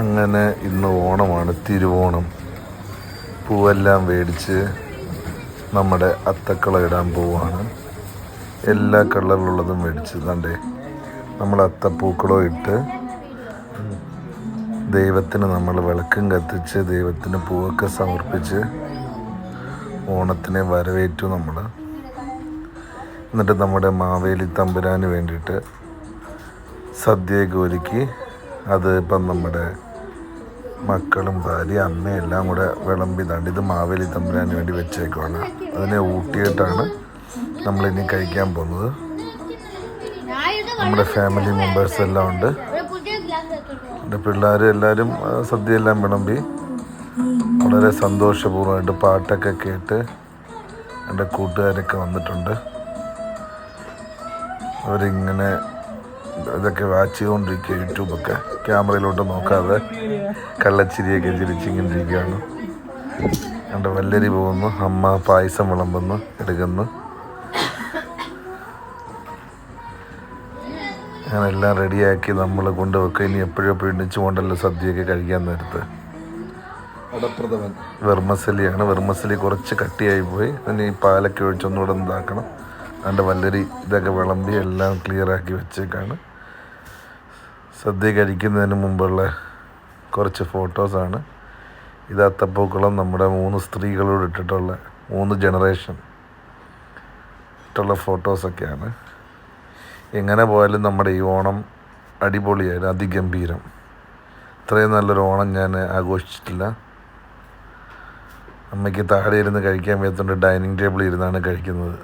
അങ്ങനെ ഇന്ന് ഓണമാണ്, തിരുവോണം. പൂവെല്ലാം മേടിച്ച് നമ്മുടെ അത്തക്കളം ഇടാൻ പോവാണ്. എല്ലാ കളറിലുള്ളതും മേടിച്ച് കണ്ടേ നമ്മൾ അത്തപ്പൂക്കളം ഇട്ട് ദൈവത്തിന് നമ്മൾ വിളക്കും കത്തിച്ച് ദൈവത്തിന് പൂവൊക്കെ സമർപ്പിച്ച് ഓണത്തിനെ വരവേറ്റു നമ്മൾ. എന്നിട്ട് നമ്മുടെ മാവേലി തമ്പുരാന് വേണ്ടിയിട്ട് സദ്യയൊക്കെ ഒരുക്കി അത് ഇപ്പം നമ്മുടെ മക്കളും ഭാര്യ അമ്മയും എല്ലാം കൂടെ വിളമ്പിതാണ്. ഇത് മാവേലി തമ്പുരാന് വേണ്ടി വെച്ചേക്കുവാണ്. അതിനെ ഊട്ടിയിട്ടാണ് നമ്മളിനി കഴിക്കാൻ പോകുന്നത്. നമ്മുടെ ഫാമിലി മെമ്പേഴ്സ് എല്ലാം ഉണ്ട്. എൻ്റെ പിള്ളേർ എല്ലാവരും സദ്യയെല്ലാം വിളമ്പി വളരെ സന്തോഷപൂർവ്വമായിട്ട് പാട്ടൊക്കെ കേട്ട് എൻ്റെ കൂട്ടുകാരൊക്കെ വന്നിട്ടുണ്ട്. അവരിങ്ങനെ ഇതൊക്കെ വാച്ച് ചെയ്തുകൊണ്ടിരിക്കുക. യൂട്യൂബൊക്കെ ക്യാമറയിലോട്ട് നോക്കാതെ കള്ളച്ചിരിയൊക്കെ ചിരിച്ചിങ്ങനെ ഇരിക്കുകയാണ്. എൻ്റെ വല്ലരി പോകുന്നു, അമ്മ പായസം വിളമ്പുന്നു, എടുക്കുന്നു. ഞാനെല്ലാം റെഡിയാക്കി നമ്മൾ കൊണ്ടുവെക്കുക. ഇനി എപ്പോഴും എണ്ണിച്ചു കൊണ്ടല്ലോ സദ്യയൊക്കെ കഴിക്കാൻ നേരത്ത്. വെർമസലിയാണ്. വെർമസലി കുറച്ച് കട്ടിയായി പോയി. ഇനി പാലൊക്കെ ഒഴിച്ചൊന്നുകൂടെ ഇതാക്കണം. അതിൻ്റെ വല്ലരി ഇതൊക്കെ വിളമ്പി എല്ലാം ക്ലിയറാക്കി വെച്ചേക്കാണ്. സദ്യ കഴിക്കുന്നതിന് മുമ്പുള്ള കുറച്ച് ഫോട്ടോസാണ്. ഇത് അത്തപ്പൂക്കളം നമ്മുടെ 3 സ്ത്രീകളോട് ഇട്ടിട്ടുള്ള 3 ജനറേഷൻ ഇട്ടുള്ള ഫോട്ടോസൊക്കെയാണ്. എങ്ങനെ പോയാലും നമ്മുടെ ഈ ഓണം അടിപൊളിയായിരുന്നു, അതിഗംഭീരം. ഇത്രയും നല്ലൊരു ഓണം ഞാൻ ആഘോഷിച്ചിട്ടില്ല. അമ്മയ്ക്ക് താഴെ ഇരുന്ന് കഴിക്കാൻ പറ്റുന്നുണ്ട്, ഡൈനിങ് ടേബിളിൽ ഇരുന്നാണ് കഴിക്കുന്നത്.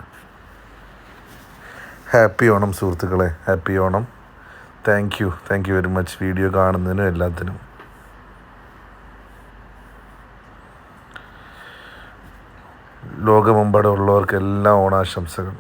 ഹാപ്പി ഓണം സുഹൃത്തുക്കളെ, happy Onam. Thank you very much video കാണുന്നതിനും എല്ലാത്തിനും. ലോകമെമ്പാടും ഉള്ളവർക്കെല്ലാം ഓണാശംസകൾ.